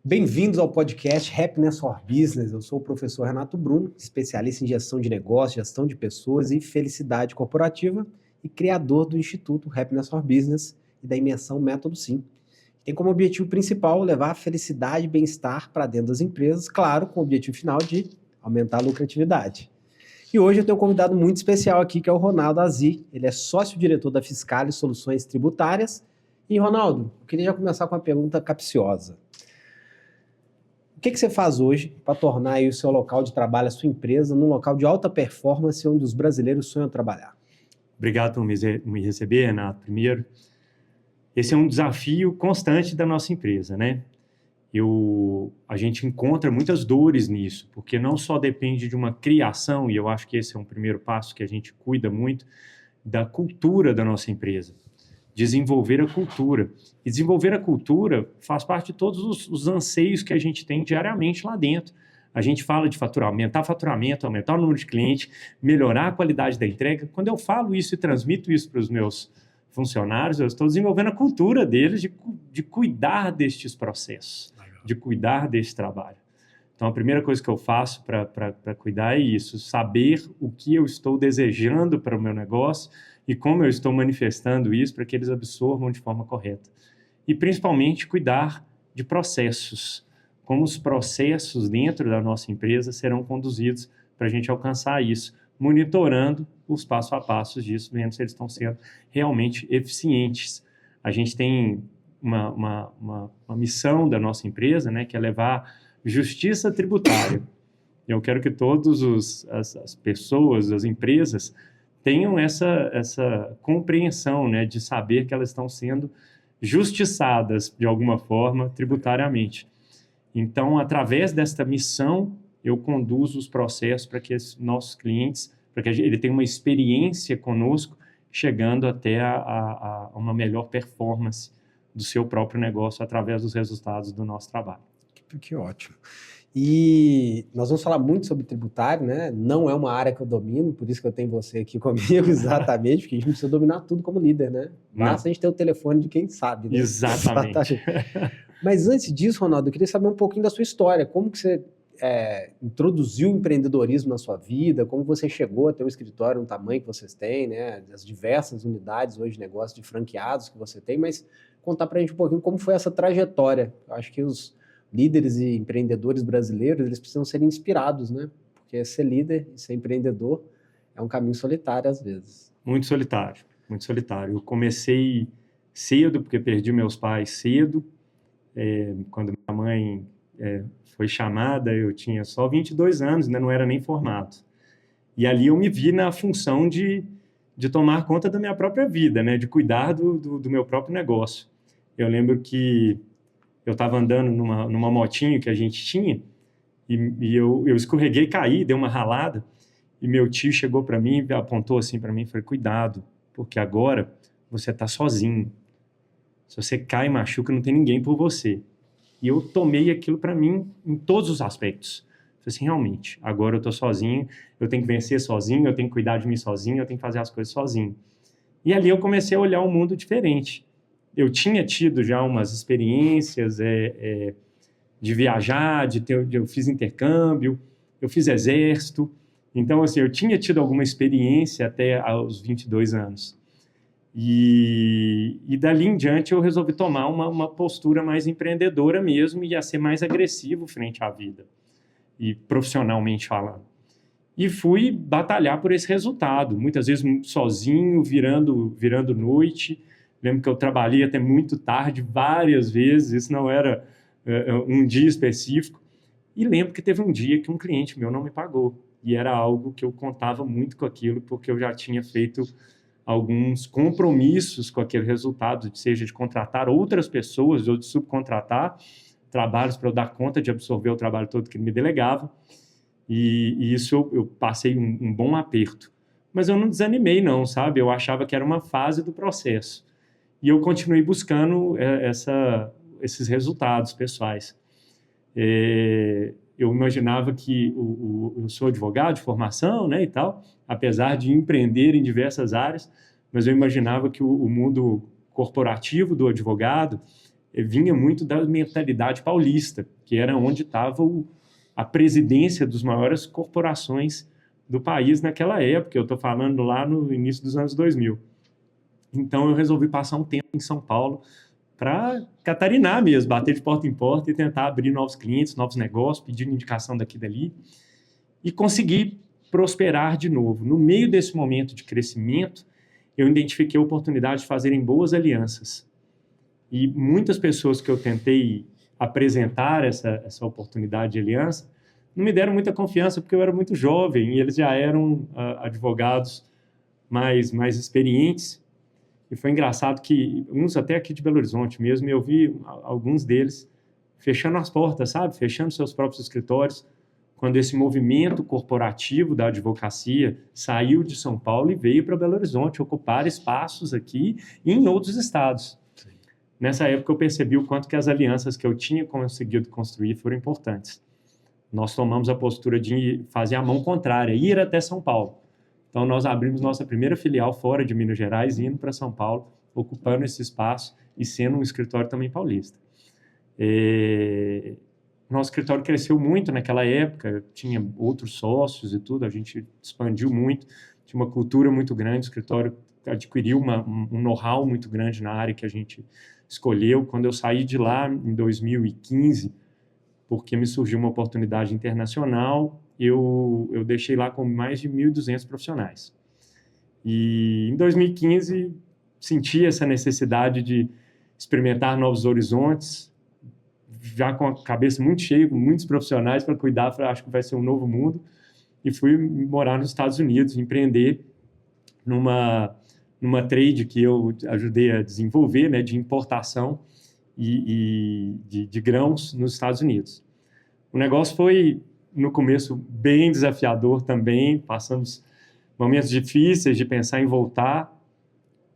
Bem-vindos ao podcast Happiness for Business. Eu sou o professor Renato Bruno, especialista em gestão de negócios, gestão de pessoas e felicidade corporativa e criador do Instituto Happiness for Business e da imersão Método Sim. Tem como objetivo principal levar a felicidade e bem-estar para dentro das empresas, claro, com o objetivo final de aumentar a lucratividade. E hoje eu tenho um convidado muito especial aqui, que é o Ronaldo Azi. Ele é sócio-diretor da Fiscal e Soluções Tributárias. E, Ronaldo, eu queria já começar com uma pergunta capciosa. O que você faz hoje para tornar aí o seu local de trabalho, a sua empresa, num local de alta performance onde os brasileiros sonham trabalhar? Obrigado por me receber, Renato. Primeiro, esse é um desafio constante da nossa empresa, né? A gente encontra muitas dores nisso, porque não só depende de uma criação, e eu acho que esse é um primeiro passo que a gente cuida muito, da cultura da nossa empresa. Desenvolver a cultura. E desenvolver a cultura faz parte de todos os anseios que a gente tem diariamente lá dentro. A gente fala de aumentar faturamento, aumentar o número de clientes, melhorar a qualidade da entrega. Quando eu falo isso e transmito isso para os meus funcionários, eu estou desenvolvendo a cultura deles de cuidar destes processos, de cuidar desse trabalho. Então, a primeira coisa que eu faço para cuidar é isso, saber o que eu estou desejando para o meu negócio e como eu estou manifestando isso para que eles absorvam de forma correta. E, principalmente, cuidar de processos, como os processos dentro da nossa empresa serão conduzidos para a gente alcançar isso, monitorando os passo a passos disso, vendo se eles estão sendo realmente eficientes. A gente tem uma missão da nossa empresa, né, que é levar justiça tributária. Eu quero que todas as pessoas, as empresas, tenham essa compreensão, né, de saber que elas estão sendo justiçadas, de alguma forma, tributariamente. Então, através desta missão, eu conduzo os processos para que os nossos clientes, para que ele tenha uma experiência conosco, chegando até a uma melhor performance do seu próprio negócio através dos resultados do nosso trabalho. Que ótimo. E nós vamos falar muito sobre tributário, né? Não é uma área que eu domino, por isso que eu tenho você aqui comigo, exatamente, porque a gente não precisa dominar tudo como líder, né? Basta a gente ter o telefone de quem sabe, né? Exatamente. Mas antes disso, Ronaldo, eu queria saber um pouquinho da sua história. Como que você introduziu o empreendedorismo na sua vida? Como você chegou a ter um escritório no tamanho que vocês têm, né? As diversas unidades hoje de negócio de franqueados que você tem, mas contar pra gente um pouquinho como foi essa trajetória. Eu acho que os líderes e empreendedores brasileiros, eles precisam ser inspirados, né? Porque ser líder e ser empreendedor é um caminho solitário às vezes. Muito solitário, muito solitário. Eu comecei cedo, porque perdi meus pais cedo. Quando minha mãe foi chamada, eu tinha só 22 anos, né? Não era nem formado. E ali eu me vi na função de tomar conta da minha própria vida, né? De cuidar do meu próprio negócio. Eu lembro que eu estava andando numa motinho que a gente tinha e eu escorreguei, caí, dei uma ralada e meu tio chegou para mim, apontou assim para mim e falou: cuidado, porque agora você está sozinho. Se você cai e machuca, não tem ninguém por você. E eu tomei aquilo para mim em todos os aspectos. Falei assim, realmente, agora eu estou sozinho, eu tenho que vencer sozinho, eu tenho que cuidar de mim sozinho, eu tenho que fazer as coisas sozinho. E ali eu comecei a olhar um mundo diferente. Eu tinha tido já umas experiências de viajar, eu fiz intercâmbio, eu fiz exército. Então, assim, eu tinha tido alguma experiência até aos 22 anos. E dali em diante eu resolvi tomar uma postura mais empreendedora mesmo e a ser mais agressivo frente à vida, e profissionalmente falando. E fui batalhar por esse resultado, muitas vezes sozinho, virando noite. Lembro que eu trabalhei até muito tarde, várias vezes, isso não era um dia específico. E lembro que teve um dia que um cliente meu não me pagou. E era algo que eu contava muito com aquilo, porque eu já tinha feito alguns compromissos com aquele resultado, seja de contratar outras pessoas ou de subcontratar trabalhos para eu dar conta de absorver o trabalho todo que ele me delegava. E isso eu passei um bom aperto. Mas eu não desanimei não, sabe? Eu achava que era uma fase do processo. E eu continuei buscando esses resultados pessoais. Eu imaginava que eu sou advogado de formação, né, e tal, apesar de empreender em diversas áreas, mas eu imaginava que o mundo corporativo do advogado vinha muito da mentalidade paulista, que era onde estava a presidência das maiores corporações do país naquela época. Eu estou falando lá no início dos anos 2000. Então, eu resolvi passar um tempo em São Paulo para catarinar mesmo, bater de porta em porta e tentar abrir novos clientes, novos negócios, pedindo indicação daqui e dali, e conseguir prosperar de novo. No meio desse momento de crescimento, eu identifiquei a oportunidade de fazerem boas alianças. E muitas pessoas que eu tentei apresentar essa oportunidade de aliança não me deram muita confiança porque eu era muito jovem e eles já eram advogados mais experientes. E foi engraçado que uns até aqui de Belo Horizonte mesmo, eu vi alguns deles fechando as portas, sabe? Fechando seus próprios escritórios, quando esse movimento corporativo da advocacia saiu de São Paulo e veio para Belo Horizonte ocupar espaços aqui e em outros estados. Sim. Nessa época eu percebi o quanto que as alianças que eu tinha conseguido construir foram importantes. Nós tomamos a postura de fazer a mão contrária, ir até São Paulo. Então, nós abrimos nossa primeira filial fora de Minas Gerais, indo para São Paulo, ocupando esse espaço e sendo um escritório também paulista. Nosso escritório cresceu muito naquela época, tinha outros sócios e tudo, a gente expandiu muito, tinha uma cultura muito grande, o escritório adquiriu um know-how muito grande na área que a gente escolheu. Quando eu saí de lá, em 2015, porque me surgiu uma oportunidade internacional, eu deixei lá com mais de 1.200 profissionais. E em 2015, senti essa necessidade de experimentar novos horizontes, já com a cabeça muito cheia, com muitos profissionais para cuidar, acho que vai ser um novo mundo, e fui morar nos Estados Unidos, empreender numa trade que eu ajudei a desenvolver, né, de importação e de grãos nos Estados Unidos. O negócio foi, no começo, bem desafiador também, passamos momentos difíceis de pensar em voltar,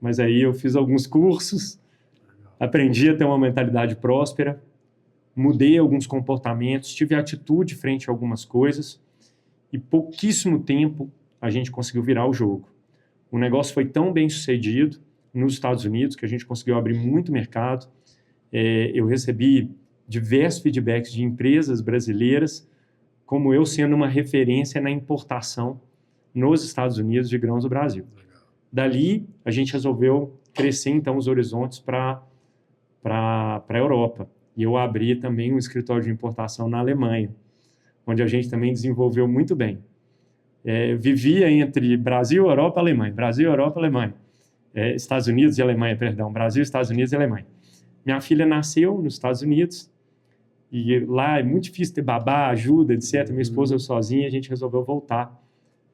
mas aí eu fiz alguns cursos, aprendi a ter uma mentalidade próspera, mudei alguns comportamentos, tive atitude frente a algumas coisas e pouquíssimo tempo a gente conseguiu virar o jogo. O negócio foi tão bem sucedido nos Estados Unidos que a gente conseguiu abrir muito mercado. Eu recebi diversos feedbacks de empresas brasileiras, como eu sendo uma referência na importação nos Estados Unidos de grãos do Brasil. Dali, a gente resolveu crescer, então, os horizontes para a Europa. E eu abri também um escritório de importação na Alemanha, onde a gente também desenvolveu muito bem. Vivia entre Brasil, Europa, Alemanha. Brasil, Europa, Alemanha. Estados Unidos e Alemanha, perdão. Brasil, Estados Unidos e Alemanha. Minha filha nasceu nos Estados Unidos e lá é muito difícil ter babá, ajuda, etc. Minha esposa, eu sozinha, a gente resolveu voltar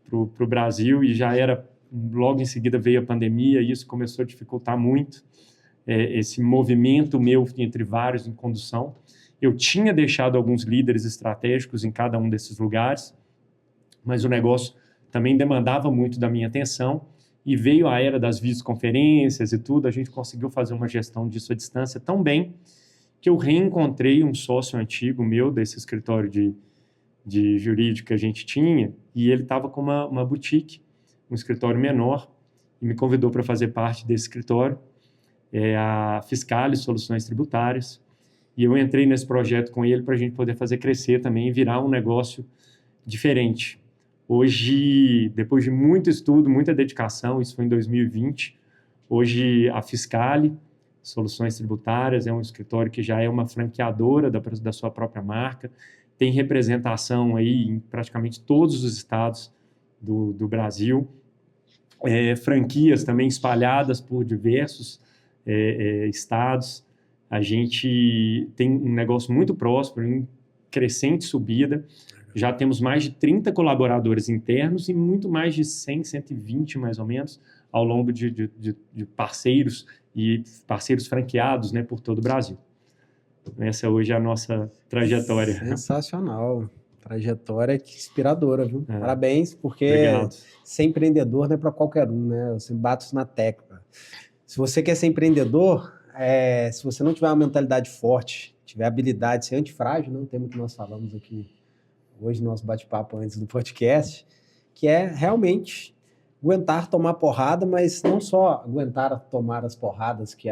para o Brasil e já era, logo em seguida veio a pandemia e isso começou a dificultar muito esse movimento meu entre vários em condução. Eu tinha deixado alguns líderes estratégicos em cada um desses lugares, mas o negócio também demandava muito da minha atenção e veio a era das videoconferências e tudo, a gente conseguiu fazer uma gestão disso à distância tão bem que eu reencontrei um sócio antigo meu desse escritório de jurídico que a gente tinha e ele estava com uma boutique, um escritório menor, e me convidou para fazer parte desse escritório, a Fiscalis Soluções Tributárias, e eu entrei nesse projeto com ele para a gente poder fazer crescer também e virar um negócio diferente. Hoje, depois de muito estudo, muita dedicação, isso foi em 2020, hoje a Fiscalis Soluções Tributárias é um escritório que já é uma franqueadora da sua própria marca, tem representação aí em praticamente todos os estados do Brasil, franquias também espalhadas por diversos estados. A gente tem um negócio muito próspero, em crescente subida. Já temos mais de 30 colaboradores internos e muito mais de 100, 120 mais ou menos, ao longo de parceiros e parceiros franqueados, né, por todo o Brasil. Essa hoje é a nossa trajetória. Sensacional. Trajetória inspiradora, viu? Parabéns, porque Obrigado. Ser empreendedor não é para qualquer um, né? Eu sempre bato isso na tecla. Se você quer ser empreendedor, se você não tiver uma mentalidade forte, tiver habilidade, ser antifrágil, não tem o que nós falamos aqui hoje no nosso bate-papo antes do podcast, que é realmente aguentar tomar porrada, mas não só aguentar tomar as porradas que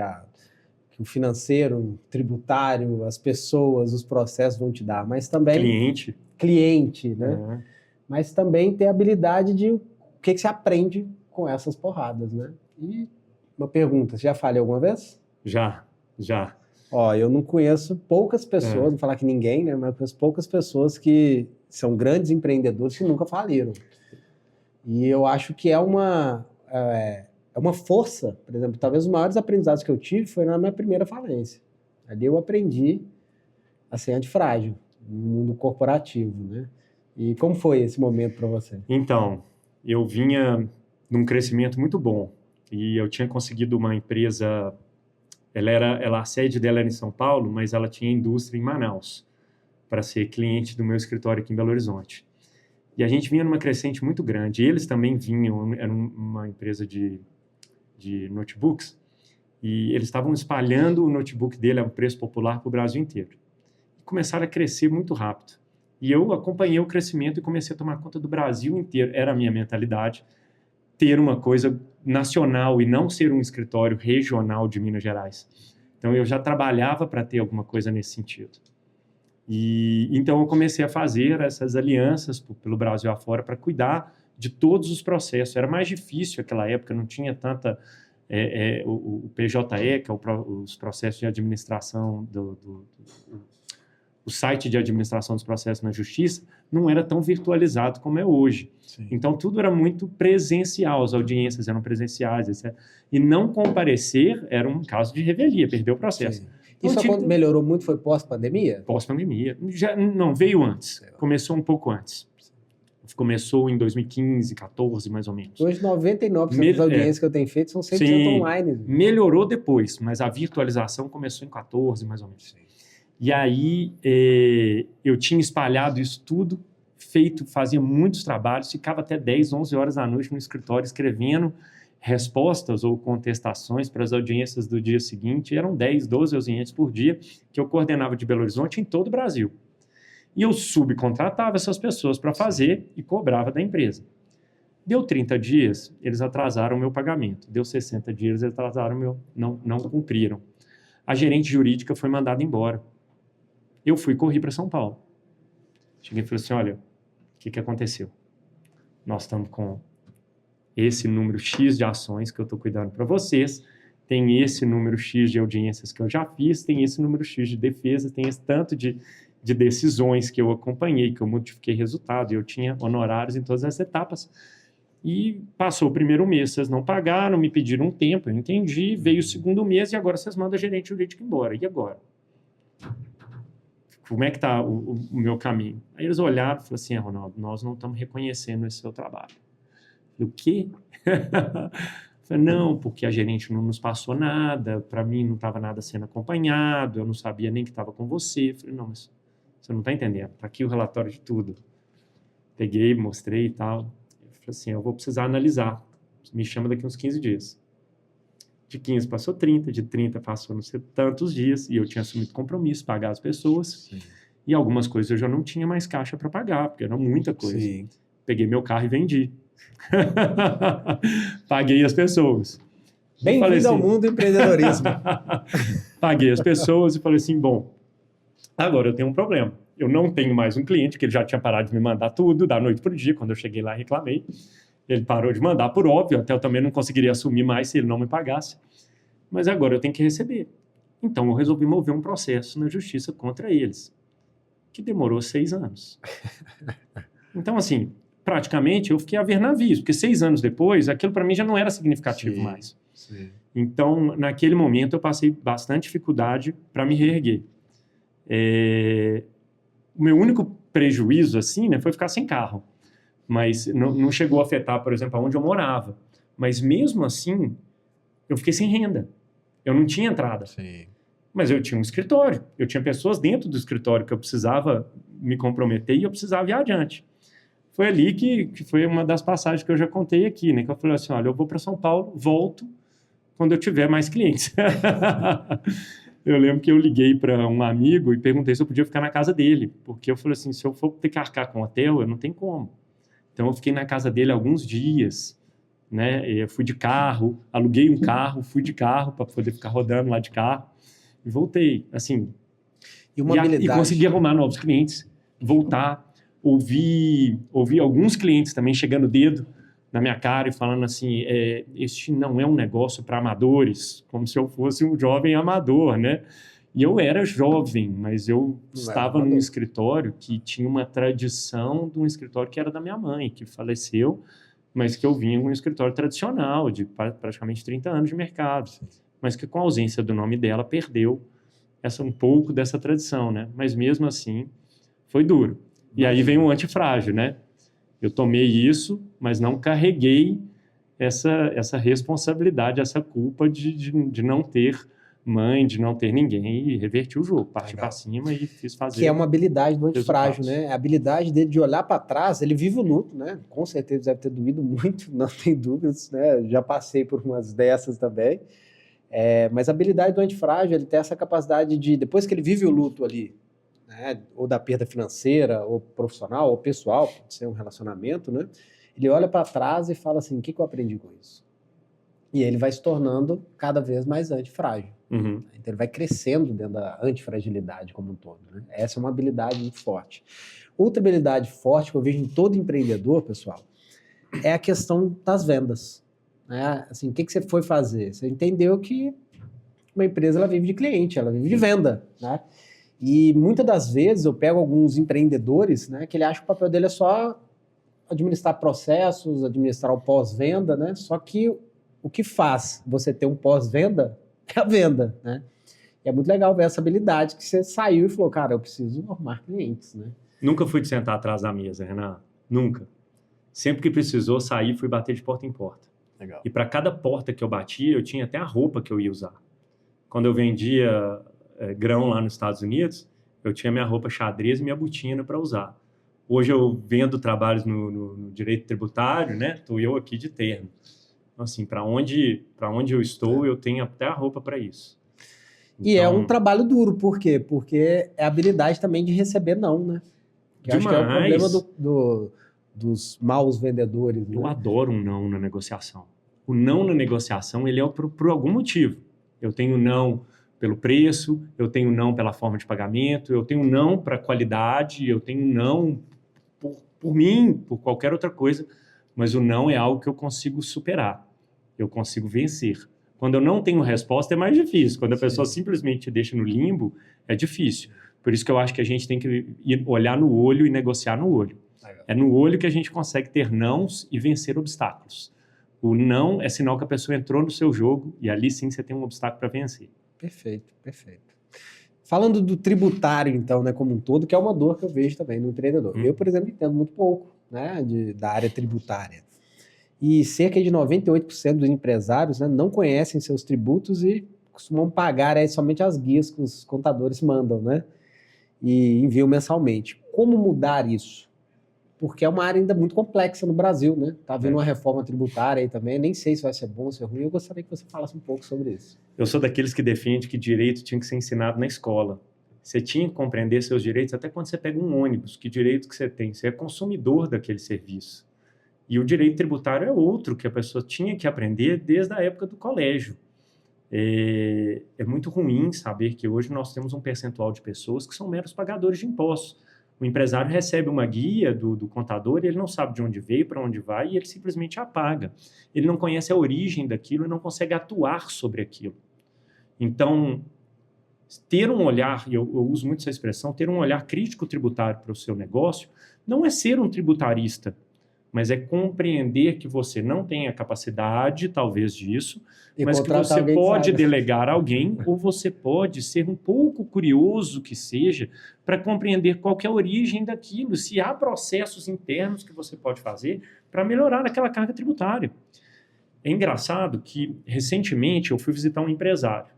que o financeiro, tributário, as pessoas, os processos vão te dar, mas também cliente, né? Mas também ter a habilidade de o que você aprende com essas porradas, né? E uma pergunta, você já falhou alguma vez? Já. Ó, eu não conheço poucas pessoas, não falar que ninguém, né? Mas eu conheço poucas pessoas que são grandes empreendedores que nunca faliram. E eu acho que é uma força, por exemplo, talvez os maiores aprendizados que eu tive foi na minha primeira falência. Ali eu aprendi a ser antifrágil no mundo corporativo, né? E como foi esse momento para você? Então, eu vinha num crescimento muito bom e eu tinha conseguido uma empresa, a sede dela era em São Paulo, mas ela tinha indústria em Manaus, para ser cliente do meu escritório aqui em Belo Horizonte. E a gente vinha numa crescente muito grande. E eles também vinham, era uma empresa de notebooks, e eles estavam espalhando o notebook dele a um preço popular para o Brasil inteiro. E começaram a crescer muito rápido. E eu acompanhei o crescimento e comecei a tomar conta do Brasil inteiro. Era a minha mentalidade, ter uma coisa nacional e não ser um escritório regional de Minas Gerais. Então, eu já trabalhava para ter alguma coisa nesse sentido. E então, eu comecei a fazer essas alianças pelo Brasil afora para cuidar de todos os processos. Era mais difícil naquela época, não tinha tanta... o PJE, que é os processos de administração o site de administração dos processos na justiça, não era tão virtualizado como é hoje. Sim. Então, tudo era muito presencial, as audiências eram presenciais, etc. E não comparecer era um caso de revelia, perdeu o processo. Sim. Isso quando melhorou muito foi pós-pandemia? Pós-pandemia. Não, veio antes. Começou um pouco antes. Começou em 2015, 14, mais ou menos. Hoje, 99% das audiências que eu tenho feito são 100% online. Melhorou depois, mas a virtualização começou em 14, mais ou menos. Sim. E aí, eu tinha espalhado isso tudo, fazia muitos trabalhos, ficava até 10, 11 horas da noite no escritório escrevendo respostas ou contestações para as audiências do dia seguinte. Eram 10, 12 audiências por dia que eu coordenava de Belo Horizonte em todo o Brasil. E eu subcontratava essas pessoas para fazer e cobrava da empresa. Deu 30 dias, eles atrasaram o meu pagamento. Deu 60 dias, eles atrasaram não cumpriram. A gerente jurídica foi mandada embora. Eu corri para São Paulo. Cheguei e falei assim, olha, o que aconteceu? Nós estamos com esse número X de ações que eu estou cuidando para vocês, tem esse número X de audiências que eu já fiz, tem esse número X de defesas, tem esse tanto de decisões que eu acompanhei, que eu modifiquei resultado, e eu tinha honorários em todas as etapas. E passou o primeiro mês, vocês não pagaram, me pediram um tempo, eu entendi, veio o segundo mês e agora vocês mandam a gerente jurídica embora. E agora? Como é que está o meu caminho? Aí eles olharam e falaram assim, Ronaldo, nós não estamos reconhecendo esse seu trabalho. Eu falei, o quê? Eu falei, não, porque a gerente não nos passou nada, para mim não estava nada sendo acompanhado, eu não sabia nem que estava com você. Eu falei, não, mas você não está entendendo, está aqui o relatório de tudo. Peguei, mostrei e tal. Eu falei assim, eu vou precisar analisar, me chama daqui uns 15 dias. De 15 passou 30, de 30 passou não sei tantos dias, e eu tinha assumido compromisso, pagar as pessoas, sim, e algumas coisas eu já não tinha mais caixa para pagar, porque era muita coisa. Sim. Peguei meu carro e vendi. Paguei as pessoas. Bem-vindo assim, ao mundo do empreendedorismo. Paguei as pessoas e falei assim, bom, agora eu tenho um problema. Eu não tenho mais um cliente, que ele já tinha parado de me mandar tudo, da noite para o dia, quando eu cheguei lá e reclamei. Ele parou de mandar, por óbvio, até eu também não conseguiria assumir mais se ele não me pagasse. Mas agora eu tenho que receber. Então eu resolvi mover um processo na justiça contra eles, que demorou 6 anos. Então, assim, praticamente eu fiquei a ver navios, porque 6 anos depois, aquilo para mim já não era significativo, sim, mais. Sim. Então, naquele momento, eu passei bastante dificuldade para me reerguer. O meu único prejuízo, assim, né, foi ficar sem carro. Mas não chegou a afetar, por exemplo, aonde eu morava. Mas mesmo assim, eu fiquei sem renda. Eu não tinha entrada. Sim. Mas eu tinha um escritório. Eu tinha pessoas dentro do escritório que eu precisava me comprometer e eu precisava ir adiante. Foi ali que foi uma das passagens que eu já contei aqui, né? Que eu falei assim, olha, eu vou para São Paulo, volto quando eu tiver mais clientes. Eu lembro que eu liguei para um amigo e perguntei se eu podia ficar na casa dele. Porque eu falei assim, se eu for ter que arcar com hotel, eu não tenho como. Então, eu fiquei na casa dele alguns dias, né? Eu fui de carro, aluguei um carro, fui de carro para poder ficar rodando lá de carro. E voltei, assim... E uma habilidade... E consegui arrumar novos clientes, voltar, ouvir alguns clientes também chegando o dedo na minha cara e falando assim, este não é um negócio para amadores, como se eu fosse um jovem amador, né? E eu era jovem, mas eu estava num escritório que tinha uma tradição de um escritório que era da minha mãe, que faleceu, mas que eu vinha de um escritório tradicional, de praticamente 30 anos de mercado, mas que com a ausência do nome dela perdeu um pouco dessa tradição, né? Mas mesmo assim, foi duro. E aí vem o antifrágil, né? Eu tomei isso, mas não carreguei essa responsabilidade, essa culpa de não ter mãe, de não ter ninguém, e reverti o jogo, parti para cima e fiz fazer. Que é uma habilidade do antifrágil, né? A habilidade dele de olhar para trás, ele vive o luto, né? Com certeza deve ter doído muito, não tem dúvidas, né? Já passei por umas dessas também. Mas a habilidade do antifrágil, ele tem essa capacidade de, depois que ele vive o luto ali, né? Ou da perda financeira, ou profissional, ou pessoal, pode ser um relacionamento, né? Ele olha para trás e fala assim, o que eu aprendi com isso? E ele vai se tornando cada vez mais antifrágil. Uhum. Então ele vai crescendo dentro da antifragilidade como um todo, né? Essa é uma habilidade muito forte. Outra habilidade forte que eu vejo em todo empreendedor, pessoal, é a questão das vendas. Né? Assim, o que você foi fazer? Você entendeu que uma empresa ela vive de cliente, ela vive de venda, né? E muitas das vezes eu pego alguns empreendedores, né, que ele acha que o papel dele é só administrar processos, administrar o pós-venda, né? Só que o que faz você ter um pós-venda é a venda, né? E é muito legal ver essa habilidade que você saiu e falou, cara, eu preciso arrumar clientes, né? Nunca fui de sentar atrás da mesa, Renato. Nunca. Sempre que precisou sair, fui bater de porta em porta. Legal. E para cada porta que eu batia, eu tinha até a roupa que eu ia usar. Quando eu vendia grão lá nos Estados Unidos, eu tinha minha roupa xadrez e minha botina para usar. Hoje eu vendo trabalhos no direito tributário, né? Estou eu aqui de terno. Então, assim, para onde eu estou, eu tenho até a roupa para isso. Então, e é um trabalho duro, por quê? Porque é a habilidade também de receber não, né? Que eu acho que é o problema dos maus vendedores. Eu né? adoro um não na negociação. O não na negociação, ele é por algum motivo. Eu tenho não pelo preço, eu tenho não pela forma de pagamento, eu tenho não para qualidade, eu tenho não por mim, por qualquer outra coisa, mas o não é algo que eu consigo superar, eu consigo vencer. Quando eu não tenho resposta é mais difícil, quando a pessoa simplesmente te deixa no limbo, é difícil. Por isso que eu acho que a gente tem que olhar no olho e negociar no olho. É no olho que a gente consegue ter nãos e vencer obstáculos. O não é sinal que a pessoa entrou no seu jogo e ali sim você tem um obstáculo para vencer. Perfeito, perfeito. Falando do tributário, então, né, como um todo, que é uma dor que eu vejo também no empreendedor. Eu, por exemplo, entendo muito pouco, né, da área tributária. E cerca de 98% dos empresários, né, não conhecem seus tributos e costumam pagar aí somente as guias que os contadores mandam, né, e enviam mensalmente. Como mudar isso? Porque é uma área ainda muito complexa no Brasil, né? Tá havendo uma reforma tributária aí também, nem sei se vai ser bom ou se é ruim, eu gostaria que você falasse um pouco sobre isso. Eu sou daqueles que defende que direito tinha que ser ensinado na escola. Você tinha que compreender seus direitos até quando você pega um ônibus, que direito que você tem? Você é consumidor daquele serviço. E o direito tributário é outro que a pessoa tinha que aprender desde a época do colégio. É muito ruim saber que hoje nós temos um percentual de pessoas que são meros pagadores de impostos. O empresário recebe uma guia do contador e ele não sabe de onde veio, para onde vai, e ele simplesmente apaga. Ele não conhece a origem daquilo e não consegue atuar sobre aquilo. Então, ter um olhar, e eu uso muito essa expressão, ter um olhar crítico tributário para o seu negócio, não é ser um tributarista, mas é compreender que você não tem a capacidade, talvez, disso, mas que você pode delegar a alguém, ou você pode ser um pouco curioso que seja, para compreender qual que é a origem daquilo, se há processos internos que você pode fazer para melhorar aquela carga tributária. É engraçado que, recentemente, eu fui visitar um empresário,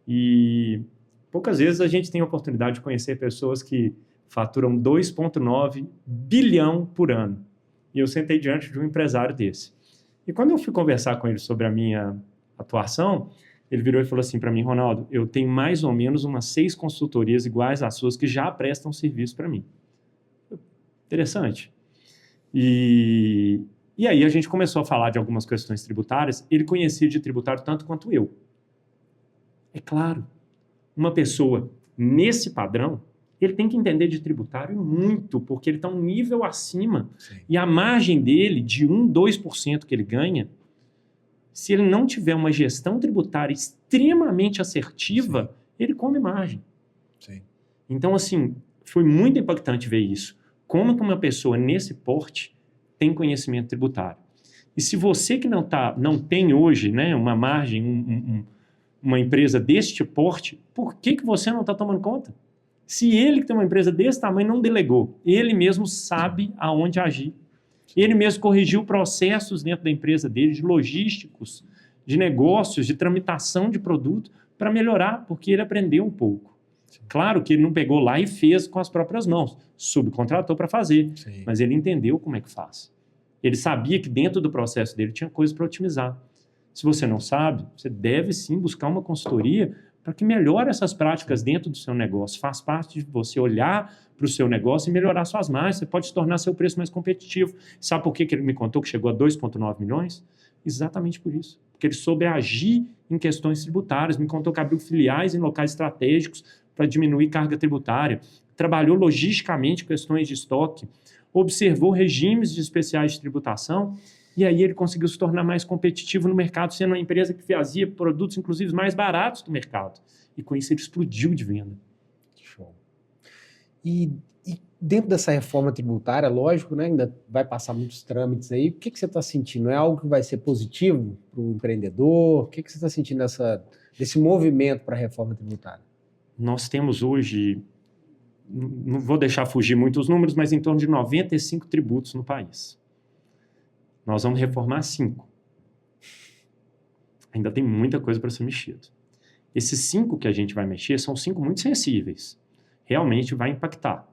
e poucas vezes a gente tem a oportunidade de conhecer pessoas que faturam 2,9 bilhão por ano. E eu sentei diante de um empresário desse. E quando eu fui conversar com ele sobre a minha atuação, ele virou e falou assim para mim, Ronaldo, eu tenho mais ou menos umas 6 consultorias iguais às suas que já prestam serviço para mim. Interessante. E aí a gente começou a falar de algumas questões tributárias. Ele conhecia de tributário tanto quanto eu. É claro, uma pessoa nesse padrão, ele tem que entender de tributário muito, porque ele está um nível acima. Sim. E a margem dele, de 1%, 2% que ele ganha, se ele não tiver uma gestão tributária extremamente assertiva, ele come margem. Sim. Então, assim, foi muito impactante ver isso. Como que uma pessoa nesse porte tem conhecimento tributário? E se você que não tem hoje, né, uma margem, uma empresa deste porte, por que você não está tomando conta? Se ele que tem uma empresa desse tamanho não delegou, ele mesmo sabe aonde agir. Ele mesmo corrigiu processos dentro da empresa dele, de logísticos, de negócios, de tramitação de produto, para melhorar, porque ele aprendeu um pouco. Claro que ele não pegou lá e fez com as próprias mãos, subcontratou para fazer, Sim. mas ele entendeu como é que faz. Ele sabia que dentro do processo dele tinha coisa para otimizar. Se você não sabe, você deve sim buscar uma consultoria para que melhore essas práticas dentro do seu negócio. Faz parte de você olhar para o seu negócio e melhorar suas margens. Você pode tornar seu preço mais competitivo. Sabe por que ele me contou que chegou a 2,9 milhões? Exatamente por isso. Porque ele soube agir em questões tributárias. Me contou que abriu filiais em locais estratégicos para diminuir carga tributária. Trabalhou logisticamente questões de estoque. Observou regimes de especiais de tributação. E aí ele conseguiu se tornar mais competitivo no mercado, sendo uma empresa que fazia produtos, inclusive, mais baratos do mercado. E com isso ele explodiu de venda. Show. E dentro dessa reforma tributária, lógico, né, ainda vai passar muitos trâmites aí. O que você está sentindo? É algo que vai ser positivo para o empreendedor? O que você está sentindo desse movimento para a reforma tributária? Nós temos hoje, não vou deixar fugir muito os números, mas em torno de 95 tributos no país. Nós vamos reformar 5. Ainda tem muita coisa para ser mexida. Esses 5 que a gente vai mexer são 5 muito sensíveis. Realmente vai impactar.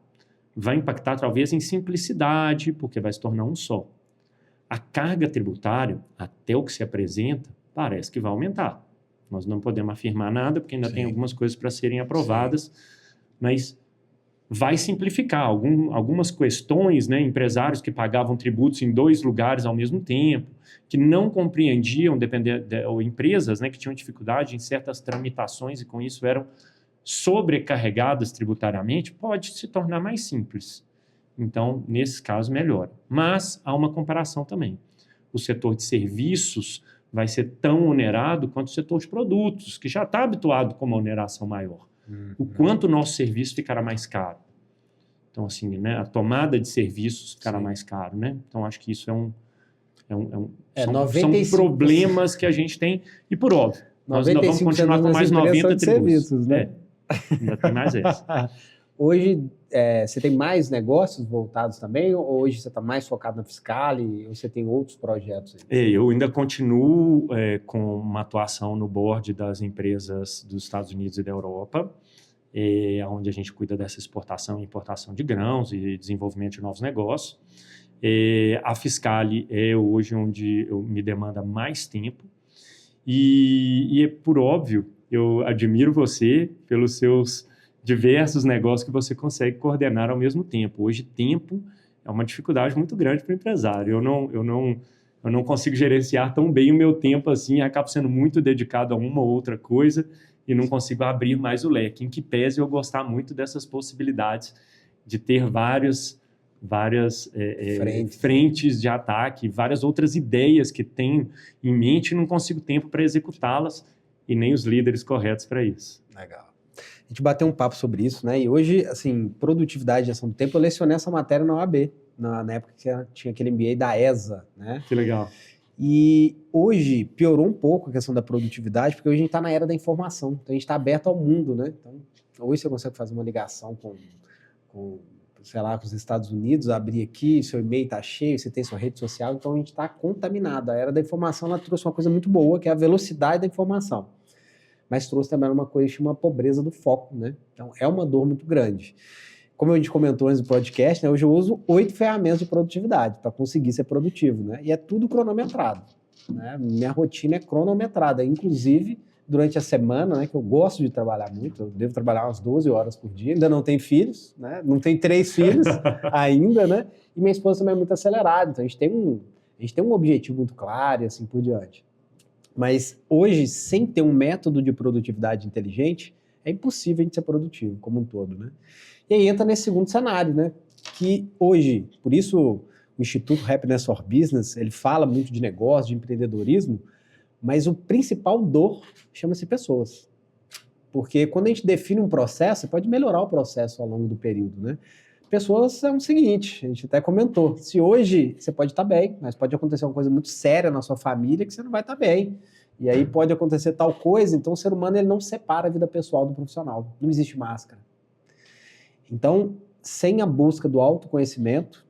Vai impactar talvez em simplicidade, porque vai se tornar um só. A carga tributária, até o que se apresenta, parece que vai aumentar. Nós não podemos afirmar nada, porque ainda tem algumas coisas para serem aprovadas, mas vai simplificar algumas questões, né, empresários que pagavam tributos em 2 lugares ao mesmo tempo, que não compreendiam, ou empresas, né, que tinham dificuldade em certas tramitações e com isso eram sobrecarregadas tributariamente, pode se tornar mais simples. Então, nesse caso, melhora. Mas há uma comparação também. O setor de serviços vai ser tão onerado quanto o setor de produtos, que já está habituado com uma oneração maior. O quanto o nosso serviço ficará mais caro. Então, assim, né, a tomada de serviços ficará mais caro, né? Então, acho que isso são problemas que a gente tem. E, por óbvio, nós ainda vamos continuar com mais 90 tributos. Serviços, né? Ainda tem mais essa. Hoje, você tem mais negócios voltados também? Ou hoje você está mais focado na Fiscali? Ou você tem outros projetos aí? Eu ainda continuo com uma atuação no board das empresas dos Estados Unidos e da Europa, onde a gente cuida dessa exportação e importação de grãos e desenvolvimento de novos negócios. A Fiscali é hoje onde me demanda mais tempo. E por óbvio, eu admiro você pelos seus diversos negócios que você consegue coordenar ao mesmo tempo. Hoje, tempo é uma dificuldade muito grande para o empresário. Eu não consigo gerenciar tão bem o meu tempo assim, acabo sendo muito dedicado a uma ou outra coisa e não consigo abrir mais o leque. Em que pese eu gostar muito dessas possibilidades de ter várias frentes de ataque, várias outras ideias que tenho em mente e não consigo tempo para executá-las e nem os líderes corretos para isso. Legal. A gente bateu um papo sobre isso, né? E hoje, assim, produtividade e gestão do tempo, eu lecionei essa matéria na OAB, na época que tinha aquele MBA da ESA, né? Que legal. E hoje piorou um pouco a questão da produtividade, porque hoje a gente está na era da informação, então a gente está aberto ao mundo, né? Então, hoje você consegue fazer uma ligação com sei lá, com os Estados Unidos, abrir aqui, seu e-mail está cheio, você tem sua rede social, então a gente está contaminado. A era da informação, ela trouxe uma coisa muito boa, que é a velocidade da informação. Mas trouxe também uma coisa que chama pobreza do foco, né? Então, é uma dor muito grande. Como a gente comentou antes do podcast, né, hoje eu uso 8 ferramentas de produtividade para conseguir ser produtivo, né? E é tudo cronometrado, né? Minha rotina é cronometrada, inclusive durante a semana, né, que eu gosto de trabalhar muito, eu devo trabalhar umas 12 horas por dia, ainda não tenho filhos, né? Não tenho 3 filhos ainda, né? E minha esposa também é muito acelerada, então a gente tem um objetivo muito claro e assim por diante. Mas hoje, sem ter um método de produtividade inteligente, é impossível a gente ser produtivo como um todo, né? E aí entra nesse segundo cenário, né? Que hoje, por isso o Instituto Happiness for Business, ele fala muito de negócio, de empreendedorismo, mas o principal dor chama-se pessoas. Porque quando a gente define um processo, você pode melhorar o processo ao longo do período, né? Pessoas é o seguinte, a gente até comentou, se hoje você pode estar bem, mas pode acontecer uma coisa muito séria na sua família que você não vai estar bem. E aí pode acontecer tal coisa, então o ser humano ele não separa a vida pessoal do profissional. Não existe máscara. Então, sem a busca do autoconhecimento,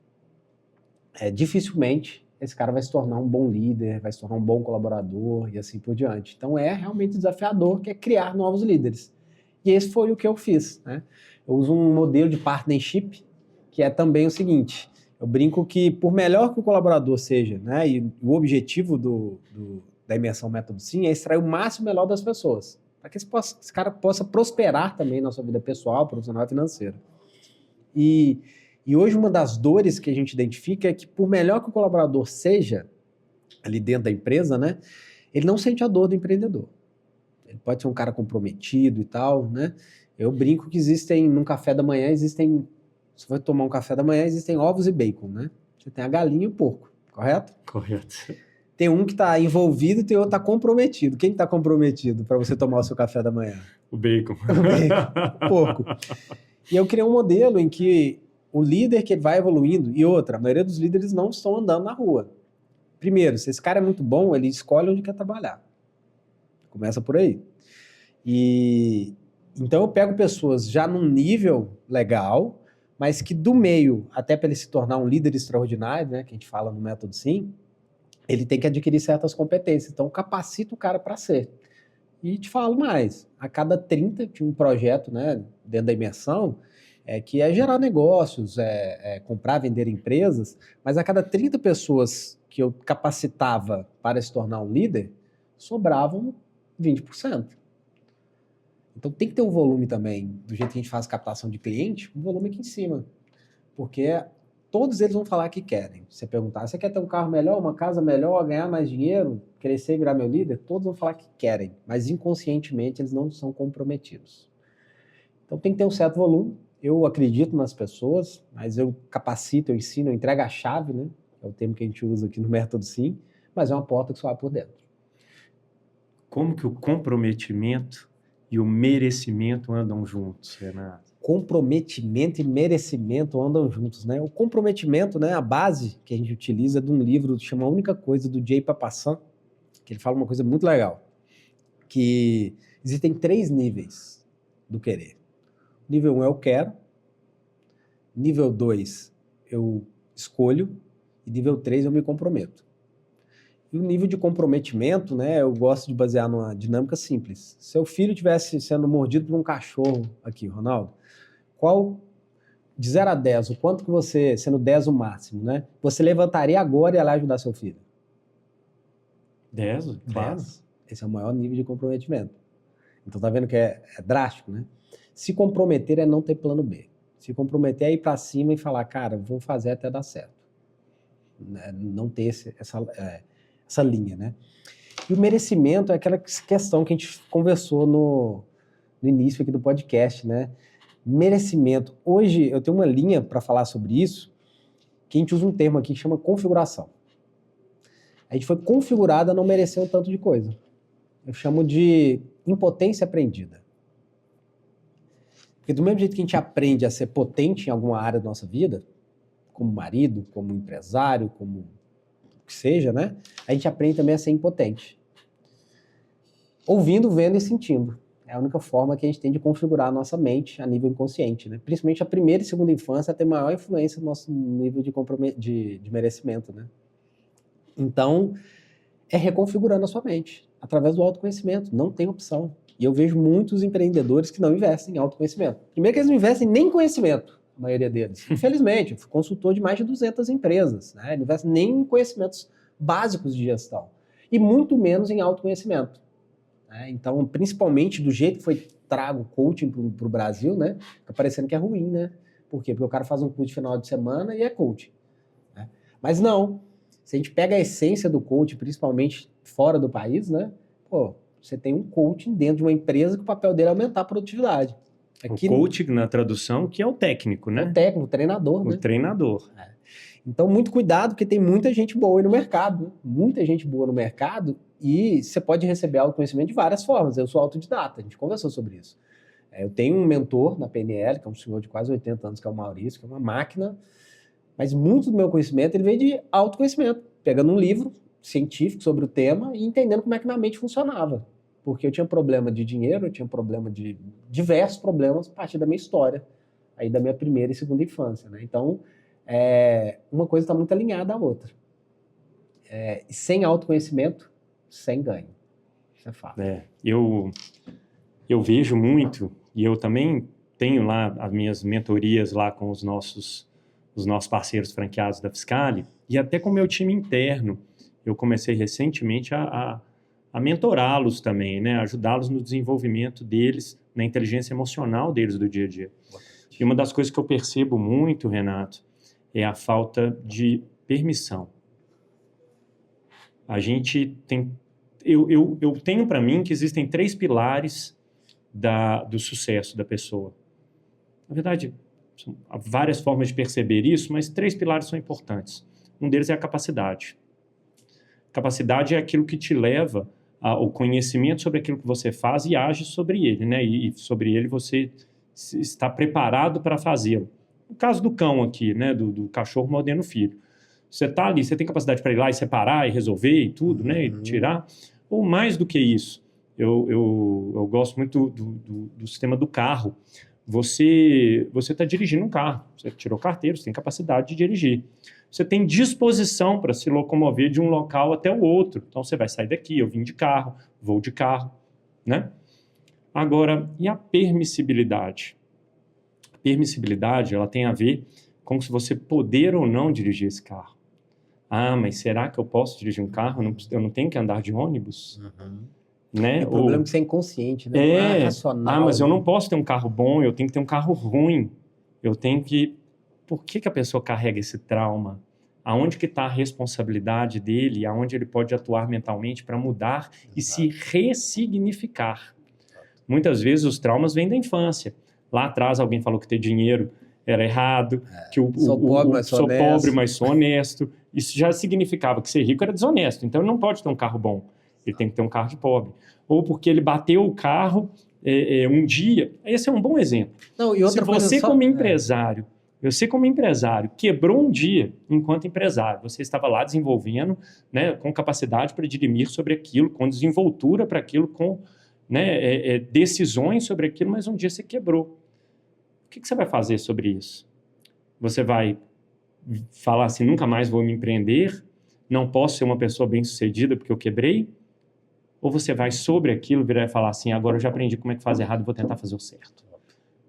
dificilmente esse cara vai se tornar um bom líder, vai se tornar um bom colaborador e assim por diante. Então é realmente desafiador, que é criar novos líderes. E esse foi o que eu fiz, né? Eu uso um modelo de partnership, que é também o seguinte, eu brinco que por melhor que o colaborador seja, né, e o objetivo da imersão Método Sim é extrair o máximo melhor das pessoas, para que esse cara possa prosperar também na sua vida pessoal, profissional e financeira. E hoje uma das dores que a gente identifica é que por melhor que o colaborador seja ali dentro da empresa, né, ele não sente a dor do empreendedor. Ele pode ser um cara comprometido e tal, né? Eu brinco que num café da manhã você vai tomar um café da manhã, existem ovos e bacon, né? Você tem a galinha e o porco, correto? Correto. Tem um que está envolvido e tem outro que está comprometido. Quem está comprometido para você tomar o seu café da manhã? O bacon. O bacon, o porco. E eu criei um modelo em que o líder que vai evoluindo, e outra, a maioria dos líderes não estão andando na rua. Primeiro, se esse cara é muito bom, ele escolhe onde quer trabalhar. Começa por aí. Então eu pego pessoas já num nível legal, mas que do meio, até para ele se tornar um líder extraordinário, né, que a gente fala no Método Sim, ele tem que adquirir certas competências. Então capacita o cara para ser. E te falo mais, a cada 30, tinha um projeto, né, dentro da imersão, que é gerar negócios, comprar, vender empresas, mas a cada 30 pessoas que eu capacitava para se tornar um líder, sobravam 20%. Então tem que ter um volume também, do jeito que a gente faz captação de cliente, um volume aqui em cima. Porque todos eles vão falar que querem. Se você perguntar, você quer ter um carro melhor, uma casa melhor, ganhar mais dinheiro, crescer e virar meu líder? Todos vão falar que querem, mas inconscientemente eles não são comprometidos. Então tem que ter um certo volume. Eu acredito nas pessoas, mas eu capacito, eu ensino, eu entrego a chave, né? É o termo que a gente usa aqui no Método Sim, mas é uma porta que só abre por dentro. Como que o comprometimento e o merecimento andam juntos, Renato? Comprometimento e merecimento andam juntos, né? O comprometimento, né, a base que a gente utiliza é de um livro que chama A Única Coisa, do Jay Papasan, que ele fala uma coisa muito legal, que existem 3 níveis do querer. Nível 1 eu quero, nível 2 eu escolho e nível 3 eu me comprometo. E o nível de comprometimento, né, eu gosto de basear numa dinâmica simples. Se seu filho estivesse sendo mordido por um cachorro aqui, Ronaldo, de 0 a 10, o quanto que você, sendo 10 o máximo, né, você levantaria agora e ia lá ajudar seu filho? 10? 10? Esse é o maior nível de comprometimento. Então tá vendo que é drástico, né? Se comprometer é não ter plano B. Se comprometer é ir para cima e falar, cara, vou fazer até dar certo. Não ter essa linha, né? E o merecimento é aquela questão que a gente conversou no início aqui do podcast, né? Merecimento. Hoje eu tenho uma linha para falar sobre isso, que a gente usa um termo aqui que chama configuração. A gente foi configurado a não merecer um tanto de coisa. Eu chamo de impotência aprendida. Porque do mesmo jeito que a gente aprende a ser potente em alguma área da nossa vida, como marido, como empresário, como o que seja, né? A gente aprende também a ser impotente. Ouvindo, vendo e sentindo. É a única forma que a gente tem de configurar a nossa mente a nível inconsciente, né? Principalmente a primeira e segunda infância tem maior influência no nosso nível de merecimento, né? Então, é reconfigurando a sua mente através do autoconhecimento. Não tem opção. E eu vejo muitos empreendedores que não investem em autoconhecimento. Primeiro que eles não investem nem em conhecimento, a maioria deles. Infelizmente, eu fui consultor de mais de 200 empresas, né? Não investem nem em conhecimentos básicos de gestão. E muito menos em autoconhecimento. Né? Então, principalmente do jeito que foi trago o coaching para o Brasil, né? Fica parecendo que é ruim, né? Por quê? Porque o cara faz um curso de final de semana e é coaching. Né? Mas não. Se a gente pega a essência do coaching, principalmente fora do país, né? Pô, você tem um coaching dentro de uma empresa que o papel dele é aumentar a produtividade. O coaching, na tradução, que é o técnico, né? O técnico, o treinador, né? O treinador. Então, muito cuidado, porque tem muita gente boa aí no mercado, né? Muita gente boa no mercado, e você pode receber autoconhecimento de várias formas. Eu sou autodidata, a gente conversou sobre isso. Eu tenho um mentor na PNL, que é um senhor de quase 80 anos, que é o Maurício, que é uma máquina, mas muito do meu conhecimento ele veio de autoconhecimento, pegando um livro científico sobre o tema e entendendo como é que minha mente funcionava. Porque eu tinha problema de dinheiro, eu tinha problema de diversos problemas a partir da minha história, aí da minha primeira e segunda infância, né? Então, uma coisa está muito alinhada à outra. Sem autoconhecimento, sem ganho. Isso é fato. Eu vejo muito, e eu também tenho lá as minhas mentorias lá com os nossos parceiros franqueados da Fiscale, e até com o meu time interno. Eu comecei recentemente a mentorá-los também, né? Ajudá-los no desenvolvimento deles, na inteligência emocional deles do dia a dia. E uma das coisas que eu percebo muito, Renato, é a falta de permissão. A gente tem... Eu tenho para mim que existem 3 pilares do sucesso da pessoa. Na verdade, há várias formas de perceber isso, mas 3 pilares são importantes. Um deles é a capacidade. Capacidade é aquilo que te leva ao conhecimento sobre aquilo que você faz e age sobre ele, né? E sobre ele você está preparado para fazê-lo. No caso do cão aqui, né? Do cachorro mordendo o filho. Você está ali, você tem capacidade para ir lá e separar e resolver e tudo, né? E tirar. Ou mais do que isso, eu gosto muito do sistema do carro. Você está dirigindo um carro, você tirou carteira, você tem capacidade de dirigir. Você tem disposição para se locomover de um local até o outro. Então, você vai sair daqui, eu vim de carro, vou de carro, né? Agora, e a permissibilidade? A permissibilidade, ela tem a ver com se você poder ou não dirigir esse carro. Ah, mas será que eu posso dirigir um carro? Eu não tenho que andar de ônibus? Né? O problema é que você é inconsciente, né? Não é racional. Ah, mas eu não posso ter um carro bom, eu tenho que ter um carro ruim. Eu tenho que... Por que a pessoa carrega esse trauma? Aonde que está a responsabilidade dele? Aonde ele pode atuar mentalmente para mudar e se ressignificar? Muitas vezes os traumas vêm da infância. Lá atrás alguém falou que ter dinheiro era errado, que sou pobre, mas sou honesto. Isso já significava que ser rico era desonesto. Então ele não pode ter um carro bom. Ele tem que ter um carro de pobre. Ou porque ele bateu o carro um dia. Esse é um bom exemplo. Não, e outra coisa, você como empresário, quebrou um dia enquanto empresário. Você estava lá desenvolvendo, né, com capacidade para dirimir sobre aquilo, com desenvoltura para aquilo, com decisões sobre aquilo, mas um dia você quebrou. O que você vai fazer sobre isso? Você vai falar assim, nunca mais vou me empreender, não posso ser uma pessoa bem-sucedida porque eu quebrei? Ou você vai sobre aquilo virar e falar assim, agora eu já aprendi como é que faz errado e vou tentar fazer o certo?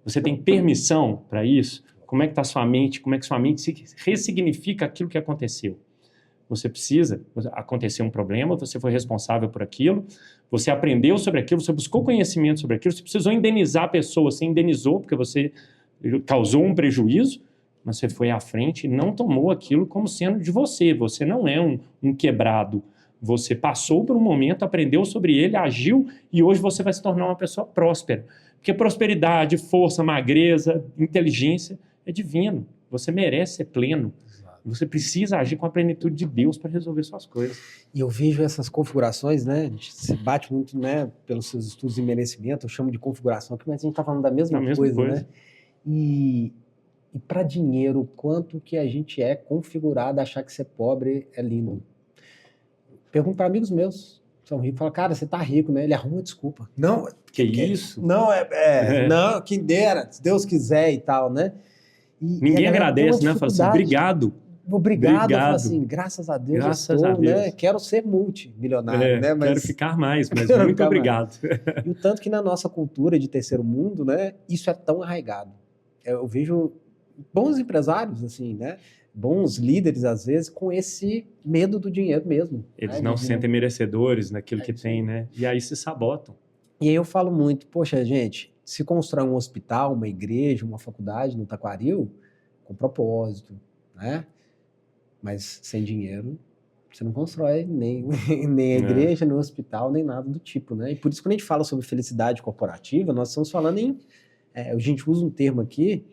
Você tem permissão para isso? Como é que está a sua mente? Como é que sua mente se ressignifica aquilo que aconteceu? Você precisa, aconteceu um problema, você foi responsável por aquilo, você aprendeu sobre aquilo, você buscou conhecimento sobre aquilo, você precisou indenizar a pessoa, você indenizou porque você causou um prejuízo, mas você foi à frente e não tomou aquilo como sendo de você. Você não é um quebrado. Você passou por um momento, aprendeu sobre ele, agiu e hoje você vai se tornar uma pessoa próspera. Porque prosperidade, força, magreza, inteligência é divino. Você merece ser pleno. Você precisa agir com a plenitude de Deus para resolver suas coisas. E eu vejo essas configurações, né? A gente se bate muito, né? Pelos seus estudos de merecimento, eu chamo de configuração aqui, mas a gente está falando da mesma coisa, né? E para dinheiro, quanto que a gente é configurado a achar que ser pobre é lindo. Pergunto para amigos meus, são ricos, falam, cara, você tá rico, né? Ele arruma desculpa. Não, que isso? Não, não, quem dera, se Deus quiser e tal, né? Ninguém agradece, né? Fala assim, obrigado. Obrigado. Eu falo assim, graças a Deus né? Quero ser multimilionário, né? Mas... Quero ficar mais, mas muito obrigado. E o tanto que na nossa cultura de terceiro mundo, né? Isso é tão arraigado. Eu vejo bons empresários, assim, né? Bons líderes, às vezes, com esse medo do dinheiro mesmo. Eles não se sentem merecedores naquilo que tem, né? E aí se sabotam. E aí eu falo muito, poxa, gente, se constrói um hospital, uma igreja, uma faculdade no Taquaril, com propósito, né? Mas sem dinheiro Você não constrói nem a igreja, nem o hospital, nem nada do tipo, né? E por isso, quando a gente fala sobre felicidade corporativa, nós estamos falando a gente usa um termo aqui,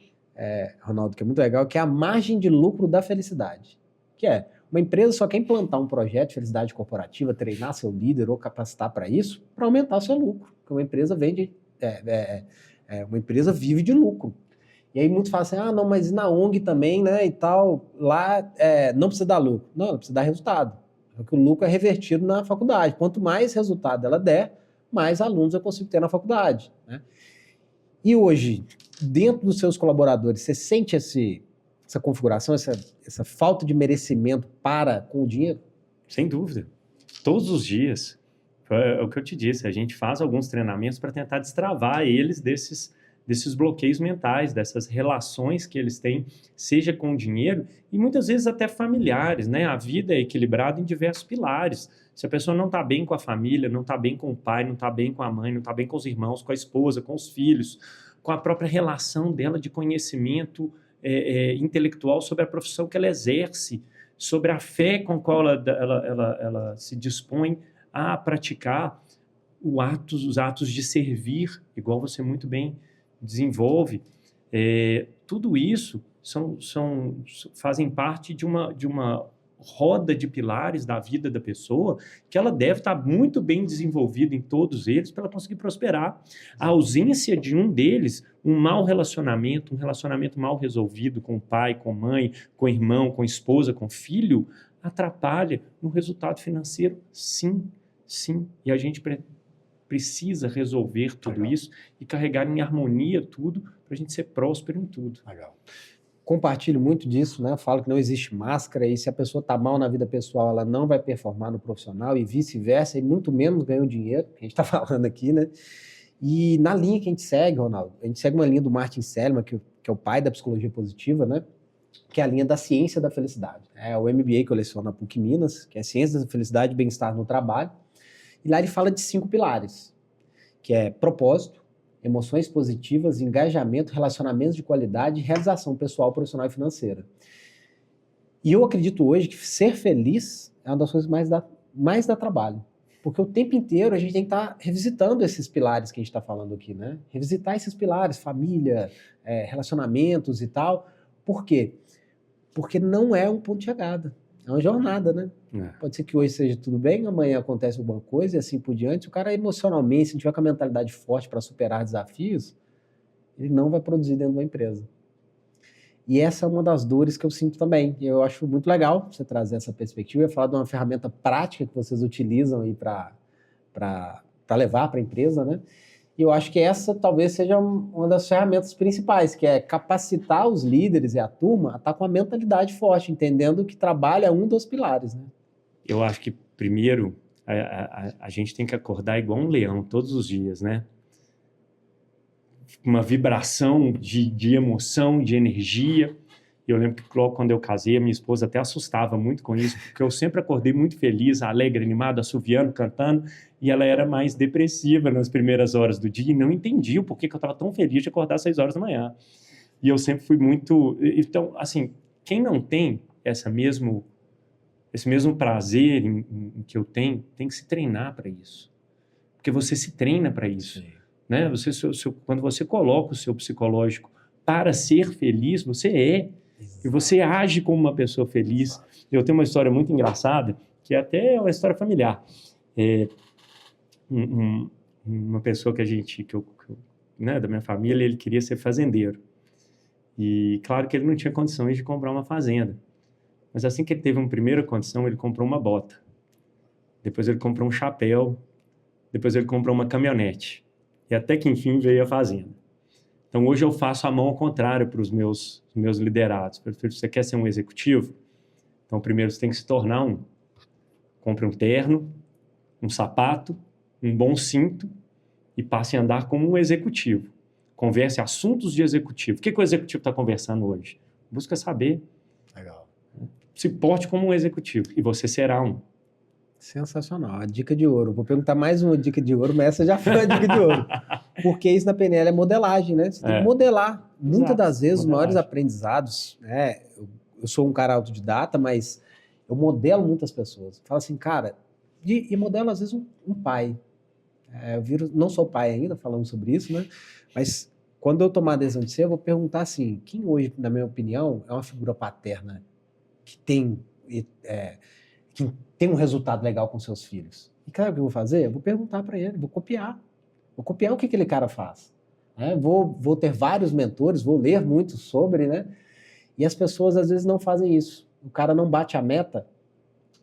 Ronaldo, que é muito legal, que é a margem de lucro da felicidade. Que é, uma empresa só quer implantar um projeto de felicidade corporativa, treinar seu líder ou capacitar para isso, para aumentar seu lucro. Porque uma empresa uma empresa vive de lucro. E aí muitos falam assim, não, mas na ONG também, né, e tal, lá não precisa dar lucro. Não precisa dar resultado. Porque o lucro é revertido na faculdade. Quanto mais resultado ela der, mais alunos eu consigo ter na faculdade, né? E hoje, dentro dos seus colaboradores, você sente essa configuração, essa falta de merecimento com o dinheiro? Sem dúvida. Todos os dias. É o que eu te disse, a gente faz alguns treinamentos para tentar destravar eles desses bloqueios mentais, dessas relações que eles têm, seja com o dinheiro e muitas vezes até familiares, né? A vida é equilibrada em diversos pilares. Se a pessoa não está bem com a família, não está bem com o pai, não está bem com a mãe, não está bem com os irmãos, com a esposa, com os filhos, com a própria relação dela de conhecimento intelectual sobre a profissão que ela exerce, sobre a fé com a qual ela se dispõe a praticar os atos de servir, igual você muito bem desenvolve, tudo isso fazem parte de uma roda de pilares da vida da pessoa que ela deve estar muito bem desenvolvida em todos eles para ela conseguir prosperar. A ausência de um deles, um relacionamento mal resolvido com o pai, com a mãe, com o irmão, com a esposa, com o filho, atrapalha no resultado financeiro, sim. E a gente precisa resolver tudo isso e carregar em harmonia tudo para a gente ser próspero em tudo. Legal. Compartilho muito disso, né? Eu falo que não existe máscara e se a pessoa está mal na vida pessoal, ela não vai performar no profissional e vice-versa, e muito menos ganha o dinheiro, que a gente está falando aqui, né? E na linha que a gente segue, Ronaldo, a gente segue uma linha do Martin Seligman, que é o pai da psicologia positiva, né? Que é a linha da ciência da felicidade. É o MBA que eu leciono na PUC Minas, que é Ciência da Felicidade e Bem-Estar no Trabalho. E lá ele fala de 5 pilares, que é propósito, emoções positivas, engajamento, relacionamentos de qualidade e realização pessoal, profissional e financeira. E eu acredito hoje que ser feliz é uma das coisas mais dá trabalho. Porque o tempo inteiro a gente tem que estar revisitando esses pilares que a gente está falando aqui, né? Revisitar esses pilares, família, relacionamentos e tal. Por quê? Porque não é um ponto de chegada. É uma jornada, né? Pode ser que hoje seja tudo bem, amanhã acontece alguma coisa e assim por diante. Se o cara emocionalmente, se não tiver com a mentalidade forte para superar desafios, ele não vai produzir dentro de uma empresa. E essa é uma das dores que eu sinto também. E eu acho muito legal você trazer essa perspectiva. Eu ia falar de uma ferramenta prática que vocês utilizam aí para levar para a empresa, né? E eu acho que essa talvez seja uma das ferramentas principais, que é capacitar os líderes e a turma a estar com a mentalidade forte, entendendo que trabalho é um dos pilares, né? Eu acho que, primeiro, a gente tem que acordar igual um leão todos os dias, né? Uma vibração de emoção, de energia. Eu lembro que logo quando eu casei, a minha esposa até assustava muito com isso, porque eu sempre acordei muito feliz, alegre, animado, assoviando, cantando, e ela era mais depressiva nas primeiras horas do dia e não entendia o porquê que eu estava tão feliz de acordar às 6 horas da manhã. E eu sempre fui muito... Então, assim, quem não tem esse mesmo prazer em que eu tenho, tem que se treinar para isso. Porque você se treina para isso. Né? Quando você coloca o seu psicológico para ser feliz, você é. E você age como uma pessoa feliz. Eu tenho uma história muito engraçada, que é até uma história familiar. Uma pessoa né, da minha família, ele queria ser fazendeiro. E claro que ele não tinha condições de comprar uma fazenda. Mas assim que ele teve uma primeira condição, ele comprou uma bota. Depois ele comprou um chapéu. Depois ele comprou uma caminhonete. E até que enfim veio a fazenda. Então, hoje eu faço a mão ao contrário para os meus liderados. Você quer ser um executivo? Então, primeiro você tem que se tornar um. Compre um terno, um sapato, um bom cinto e passe a andar como um executivo. Converse assuntos de executivo. O que o executivo está conversando hoje? Busca saber. Legal. Se porte como um executivo e você será um. Sensacional, a dica de ouro. Vou perguntar mais uma dica de ouro, mas essa já foi a dica de ouro. Porque isso na PNL é modelagem, né? Você tem que modelar. Muitas das vezes, os maiores aprendizados, né? Eu sou um cara autodidata, mas Eu modelo muitas pessoas. Falo assim, cara, e modelo às vezes um pai. Eu viro, não sou pai ainda, falando sobre isso, né? Mas quando eu tomar a decisão de ser, eu vou perguntar assim, quem hoje, na minha opinião, é uma figura paterna que tem, que tem um resultado legal com seus filhos? E cara, o que eu vou fazer? Eu vou perguntar para ele, vou copiar. Vou copiar o que aquele cara faz. Né? Vou ter vários mentores, vou ler muito sobre, né? E as pessoas às vezes não fazem isso. O cara não bate a meta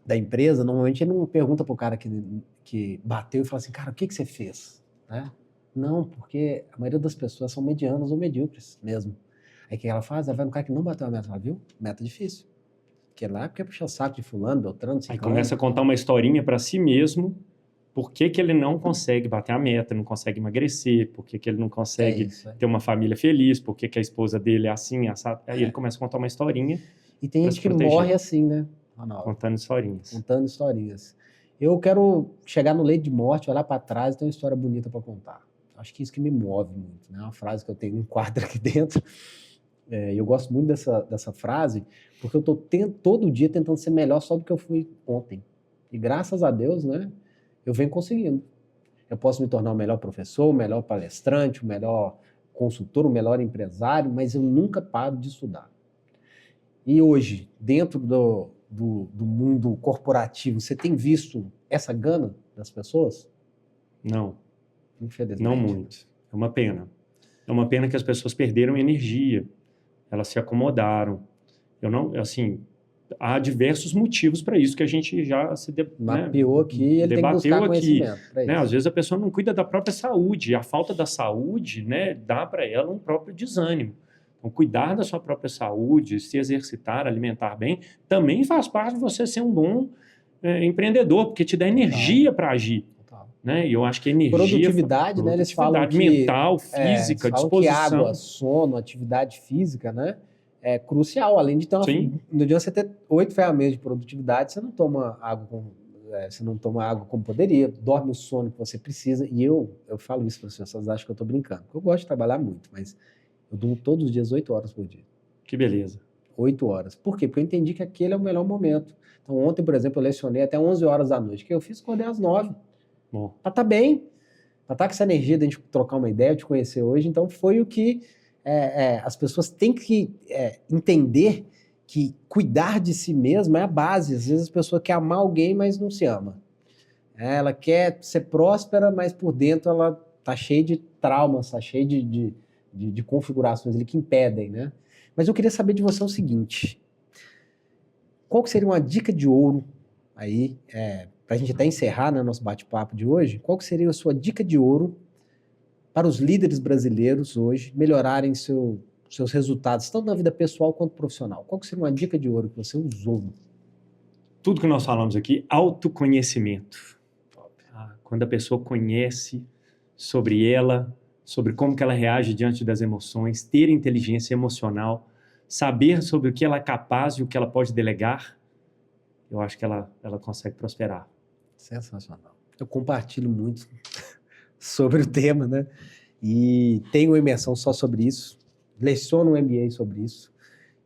da empresa, normalmente ele não pergunta pro cara que bateu e fala assim, cara, o que você fez? Né? Não, porque a maioria das pessoas são medianas ou medíocres mesmo. Aí o que ela faz? Ela vai no cara que não bateu a meta, ela viu? Meta difícil. Porque lá é porque puxa o saco de fulano, beltrano, Aí ciclano. começa a contar uma historinha para si mesmo, por que que ele não consegue bater a meta, não consegue emagrecer, por que que ele não consegue ter uma família feliz, por que que a esposa dele é assim, assado. Aí ele começa a contar uma historinha. E tem gente que morre assim, né, Ronaldo? Contando historinhas. Contando historinhas. Eu quero chegar no leito de morte, olhar para trás e ter uma história bonita para contar. Acho que isso que me move muito, né? Uma frase que eu tenho um quadro aqui dentro. Eu gosto muito dessa frase, porque eu estou todo dia tentando ser melhor só do que eu fui ontem. E graças a Deus, né, eu venho conseguindo. Eu posso me tornar o melhor professor, o melhor palestrante, o melhor consultor, o melhor empresário, mas eu nunca paro de estudar. E hoje, dentro do mundo corporativo, você tem visto essa gana das pessoas? Não. Infelizmente. Não muito. É uma pena. É uma pena que as pessoas perderam energia. Elas se acomodaram. Há diversos motivos para isso que a gente já mapeou aqui, ele tem que buscar conhecimento para isso. Às vezes a pessoa não cuida da própria saúde. A falta da saúde, né, dá para ela um próprio desânimo. Então, cuidar da sua própria saúde, se exercitar, alimentar bem, também faz parte de você ser um bom empreendedor, porque te dá energia para agir. Né? E eu acho que energia... Produtividade, né? Eles falam que... mental, física, eles falam disposição. Que água, sono, atividade física, né? É crucial. Além de ter não adianta você ter 8 ferramentas de produtividade, você não toma água como poderia, dorme o sono que você precisa. E eu falo isso para as pessoas, acham que eu estou brincando. Eu gosto de trabalhar muito, mas eu durmo todos os dias 8 horas por dia. Que beleza. 8 horas. Por quê? Porque eu entendi que aquele é o melhor momento. Então ontem, por exemplo, eu lecionei até 11 horas da noite. O que eu fiz? Acordei às 9. Bom. Pra estar bem, pra estar com essa energia de a gente trocar uma ideia, te conhecer hoje. Então foi o que as pessoas têm que entender, que cuidar de si mesma é a base. Às vezes a pessoa quer amar alguém, mas não se ama. Ela quer ser próspera, mas por dentro ela tá cheia de traumas, tá cheia de configurações ali que impedem, né? Mas eu queria saber de você o seguinte: qual que seria uma dica de ouro aí, para a gente até encerrar, né, nosso bate-papo de hoje? Qual que seria a sua dica de ouro para os líderes brasileiros hoje melhorarem seus resultados, tanto na vida pessoal quanto profissional? Qual que seria uma dica de ouro que você usou? Tudo que nós falamos aqui, autoconhecimento. Quando a pessoa conhece sobre ela, sobre como que ela reage diante das emoções, ter inteligência emocional, saber sobre o que ela é capaz e o que ela pode delegar, eu acho que ela consegue prosperar. Sensacional. Eu compartilho muito sobre o tema, né? E tenho uma imersão só sobre isso, leciono um MBA sobre isso,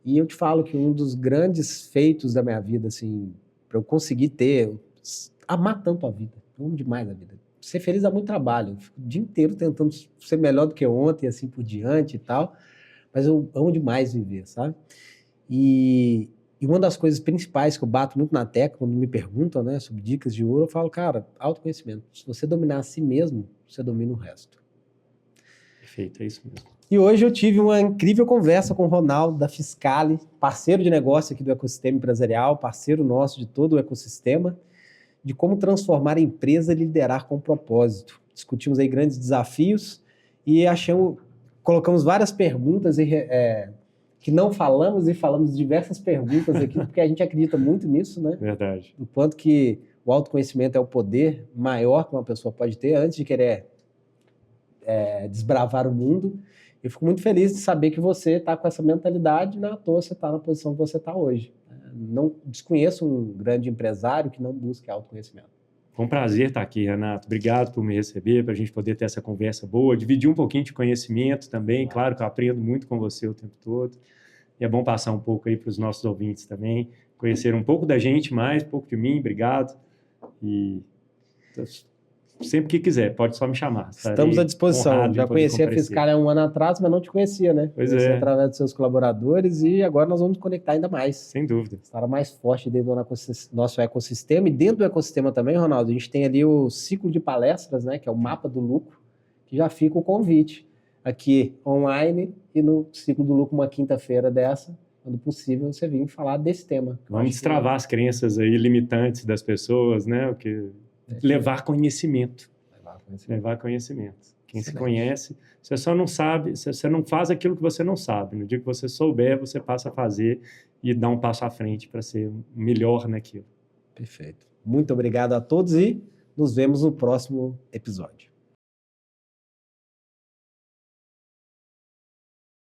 e eu te falo que um dos grandes feitos da minha vida, assim, para eu conseguir amar tanto a vida, eu amo demais a vida. Ser feliz dá muito trabalho, eu fico o dia inteiro tentando ser melhor do que ontem, assim por diante e tal, mas eu amo demais viver, sabe? E uma das coisas principais que eu bato muito na tecla quando me perguntam, né, sobre dicas de ouro, eu falo, cara, autoconhecimento. Se você dominar a si mesmo, você domina o resto. Perfeito, é isso mesmo. E hoje eu tive uma incrível conversa com o Ronaldo da Fiscale, parceiro de negócio aqui do ecossistema empresarial, parceiro nosso de todo o ecossistema, de como transformar a empresa e liderar com propósito. Discutimos aí grandes desafios e colocamos várias perguntas que não falamos, e falamos diversas perguntas aqui, porque a gente acredita muito nisso, né? Verdade. O quanto que o autoconhecimento é o poder maior que uma pessoa pode ter antes de querer desbravar o mundo. Eu fico muito feliz de saber que você está com essa mentalidade, não à toa você está na posição que você está hoje. Não desconheço um grande empresário que não busque autoconhecimento. Foi um prazer estar aqui, Renato. Obrigado por me receber, para a gente poder ter essa conversa boa, dividir um pouquinho de conhecimento também. Claro que eu aprendo muito com você o tempo todo. E é bom passar um pouco aí para os nossos ouvintes também. conhecer um pouco da gente mais, um pouco de mim, obrigado. E sempre que quiser, pode só me chamar. Estamos à disposição. Já conheci a Fiscal há um ano atrás, mas não te conhecia, né? Pois conheci é. através dos seus colaboradores e agora nós vamos conectar ainda mais. Sem dúvida. Estará mais forte dentro do nosso ecossistema. E dentro do ecossistema também, Ronaldo, a gente tem ali o ciclo de palestras, né? Que é o mapa do lucro, que já fica o convite. Aqui, online, e no ciclo do lucro, uma quinta-feira dessa, quando possível, você vir falar desse tema. Vamos destravar as crenças aí limitantes das pessoas, né? Levar conhecimento. Levar conhecimento. Quem se conhece, você só não sabe, você não faz aquilo que você não sabe. No dia que você souber, você passa a fazer e dá um passo à frente para ser melhor naquilo. Perfeito. Muito obrigado a todos e nos vemos no próximo episódio.